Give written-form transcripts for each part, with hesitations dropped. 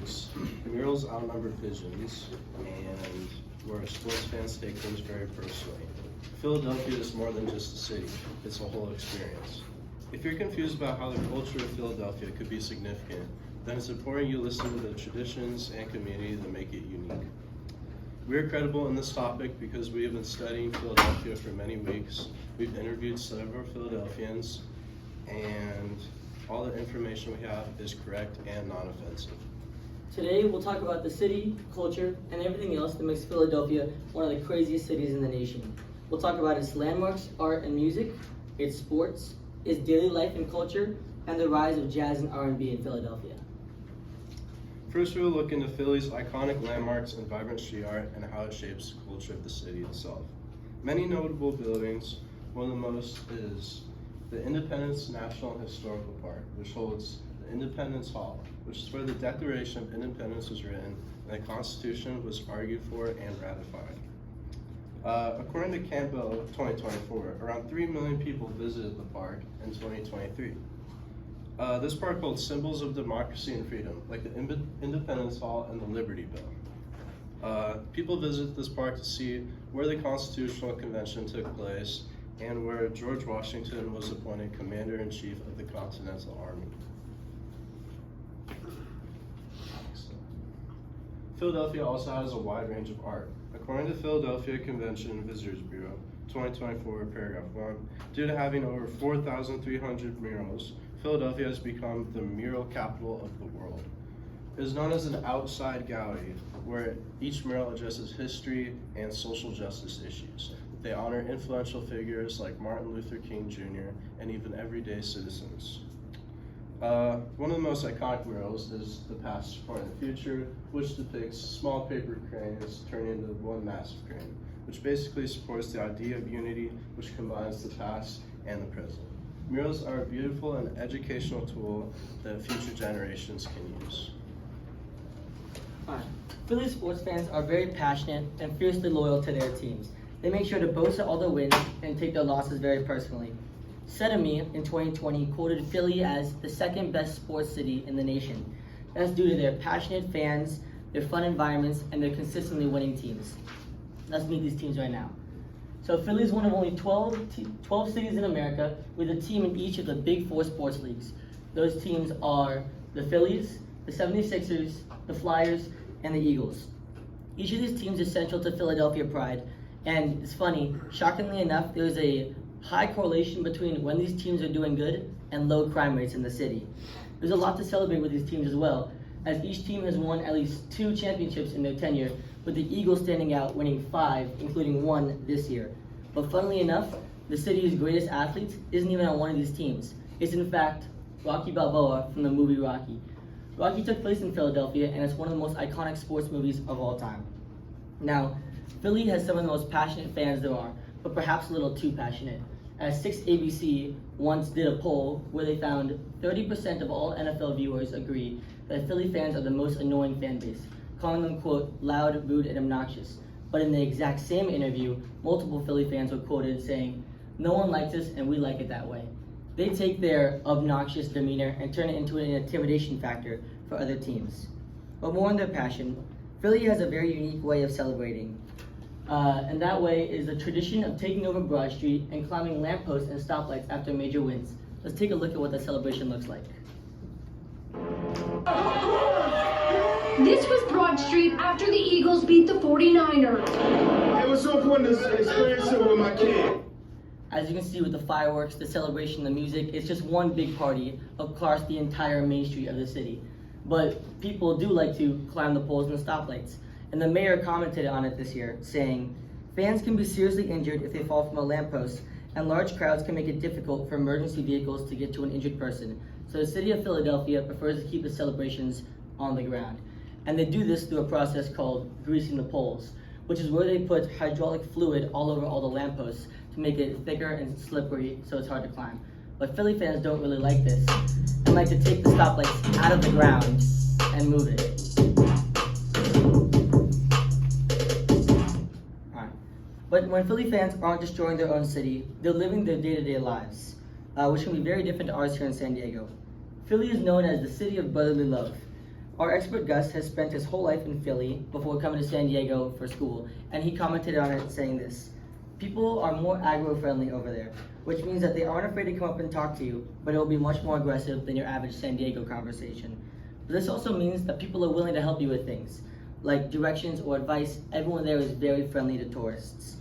weeks, murals outnumber pigeons, and where sports fans take things very personally. Philadelphia is more than just a city, it's a whole experience. If you're confused about how the culture of Philadelphia could be significant, then it's important you listen to the traditions and community that make it unique. We are credible in this topic because we have been studying Philadelphia for many weeks. We've interviewed several Philadelphians, and all the information we have is correct and non-offensive. Today we'll talk about the city, culture, and everything else that makes Philadelphia one of the craziest cities in the nation. We'll talk about its landmarks, art and music, its sports, its daily life and culture, and the rise of jazz and R&B in Philadelphia. First, we will look into Philly's iconic landmarks and vibrant street art and how it shapes the culture of the city itself. Many notable buildings, one of the most is the Independence National Historical Park, which holds the Independence Hall, which is where the Declaration of Independence was written and the Constitution was argued for and ratified. According to Campbell 2024, around 3 million people visited the park in 2023. This park holds symbols of democracy and freedom, like the Independence Hall and the Liberty Bell. People visit this park to see where the Constitutional Convention took place and where George Washington was appointed Commander-in-Chief of the Continental Army. Philadelphia also has a wide range of art. According to Philadelphia Convention and Visitors Bureau, 2024, paragraph 1, due to having over 4,300 murals, Philadelphia has become the mural capital of the world. It is known as an outside gallery, where each mural addresses history and social justice issues. They honor influential figures like Martin Luther King Jr. and even everyday citizens. One of the most iconic murals is The Past, Present, and Future, which depicts small paper cranes turning into one massive crane, which basically supports the idea of unity, which combines the past and the present. Murals are a beautiful and educational tool that future generations can use. Philly sports fans are very passionate and fiercely loyal to their teams. They make sure to boast of all their wins and take their losses very personally. Sedemy in 2020 quoted Philly as the second best sports city in the nation. That's due to their passionate fans, their fun environments, and their consistently winning teams. Let's meet these teams right now. So Philly is one of only 12 cities in America with a team in each of the big four sports leagues. Those teams are the Phillies, the 76ers, the Flyers, and the Eagles. Each of these teams is central to Philadelphia pride, and it's funny, shockingly enough, there's a high correlation between when these teams are doing good and low crime rates in the city. There's a lot to celebrate with these teams as well, as each team has won at least 2 championships in their tenure, with the Eagles standing out, winning 5, including 1 this year. But funnily enough, the city's greatest athlete isn't even on one of these teams. It's in fact Rocky Balboa from the movie Rocky. Rocky took place in Philadelphia, and it's one of the most iconic sports movies of all time. Now, Philly has some of the most passionate fans there are, but perhaps a little too passionate, as 6ABC once did a poll where they found 30% of all NFL viewers agree that Philly fans are the most annoying fan base, calling them, quote, loud, rude, and obnoxious. But in the exact same interview, multiple Philly fans were quoted saying, no one likes us and we like it that way. They take their obnoxious demeanor and turn it into an intimidation factor for other teams. But more on their passion, Philly has a very unique way of celebrating. And that way is the tradition of taking over Broad Street and climbing lampposts and stoplights after major wins. Let's take a look at what the celebration looks like. This was Broad Street after the Eagles beat the 49ers. It was so important to experience it with my kid. As you can see with the fireworks, the celebration, the music, it's just one big party across the entire main street of the city. But people do like to climb the poles and the stoplights. And the mayor commented on it this year, saying, fans can be seriously injured if they fall from a lamppost, and large crowds can make it difficult for emergency vehicles to get to an injured person. So the city of Philadelphia prefers to keep the celebrations on the ground. And they do this through a process called greasing the poles, which is where they put hydraulic fluid all over all the lampposts to make it thicker and slippery so it's hard to climb. But Philly fans don't really like this and like to take the stoplights out of the ground and move it. But when Philly fans aren't destroying their own city, they're living their day-to-day lives, which can be very different to ours here in San Diego. Philly is known as the city of brotherly love. Our expert Gus has spent his whole life in Philly before coming to San Diego for school, and he commented on it saying this: "People are more agro-friendly over there, which means that they aren't afraid to come up and talk to you, but it will be much more aggressive than your average San Diego conversation. But this also means that people are willing to help you with things, like directions or advice. Everyone there is very friendly to tourists.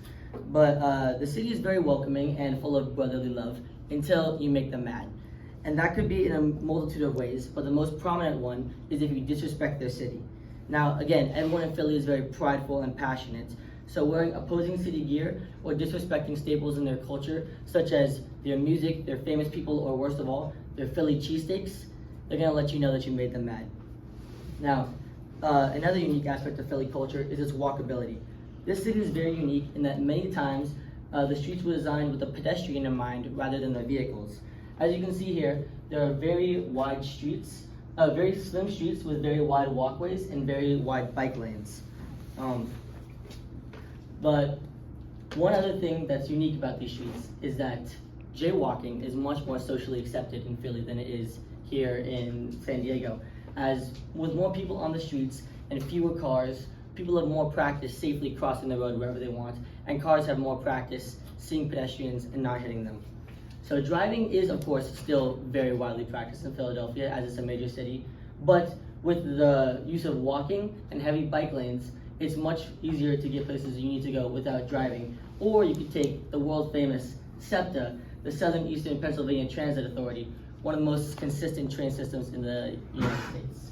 But the city is very welcoming and full of brotherly love until you make them mad. And that could be in a multitude of ways, but the most prominent one is if you disrespect their city. Now, again, everyone in Philly is very prideful and passionate, so wearing opposing city gear or disrespecting staples in their culture, such as their music, their famous people, or worst of all, their Philly cheesesteaks, they're gonna let you know that you made them mad. Now, another unique aspect of Philly culture is its walkability. This city is very unique in that many times the streets were designed with the pedestrian in mind rather than the vehicles. As you can see here, there are very wide streets, very slim streets with very wide walkways and very wide bike lanes. But one other thing that's unique about these streets is that jaywalking is much more socially accepted in Philly than it is here in San Diego. As with more people on the streets and fewer cars, people have more practice safely crossing the road wherever they want, and cars have more practice seeing pedestrians and not hitting them. So driving is, of course, still very widely practiced in Philadelphia, as it's a major city, but with the use of walking and heavy bike lanes, it's much easier to get places you need to go without driving. Or you could take the world famous SEPTA, the Southern Eastern Pennsylvania Transit Authority, one of the most consistent train systems in the United States.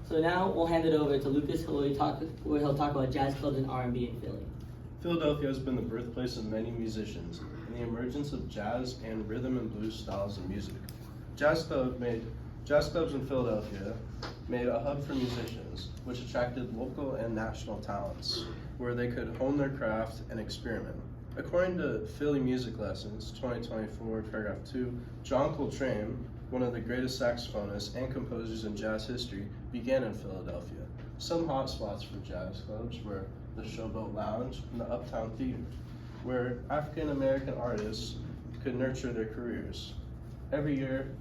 So now we'll hand it over to Lucas, where he'll talk about jazz clubs and R&B in Philly. Philadelphia has been the birthplace of many musicians and the emergence of jazz and rhythm and blues styles of music. Jazz clubs in Philadelphia made a hub for musicians, which attracted local and national talents, where they could hone their craft and experiment. According to Philly Music Lessons, 2024, paragraph 2, John Coltrane, one of the greatest saxophonists and composers in jazz history, began in Philadelphia. Some hotspots for jazz clubs were the Showboat Lounge and the Uptown Theater, where African American artists could nurture their careers. Every year,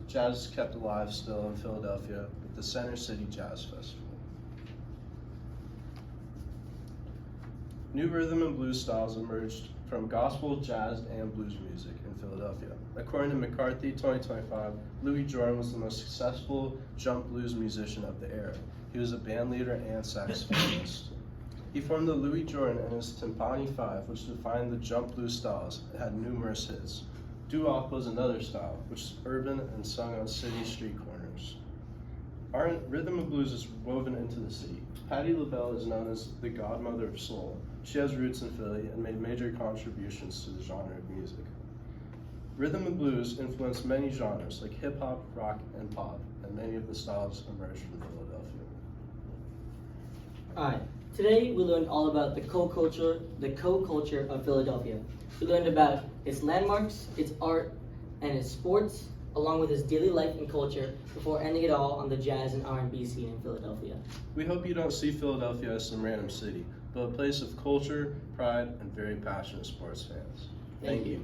jazz is kept alive still in Philadelphia with the Center City Jazz Festival. New rhythm and blues styles emerged from gospel, jazz, and blues music in Philadelphia. According to McCarthy 2025, Louis Jordan was the most successful jump blues musician of the era. He was a band leader and saxophonist. He formed the Louis Jordan and his Timpani Five, which defined the jump blues styles and had numerous hits. Doo-wop was another style, which is urban and sung on city street corners. Our rhythm and blues is woven into the city. Patti LaBelle is known as the godmother of soul. She has roots in Philly and made major contributions to the genre of music. Rhythm and blues influenced many genres like hip hop, rock, and pop, and many of the styles emerged from Philadelphia. Alright, today we learned all about the co-culture of Philadelphia. We learned about its landmarks, its art, and its sports, along with its daily life and culture, before ending it all on the jazz and R&B scene in Philadelphia. We hope you don't see Philadelphia as some random city, but a place of culture, pride, and very passionate sports fans. Thank you.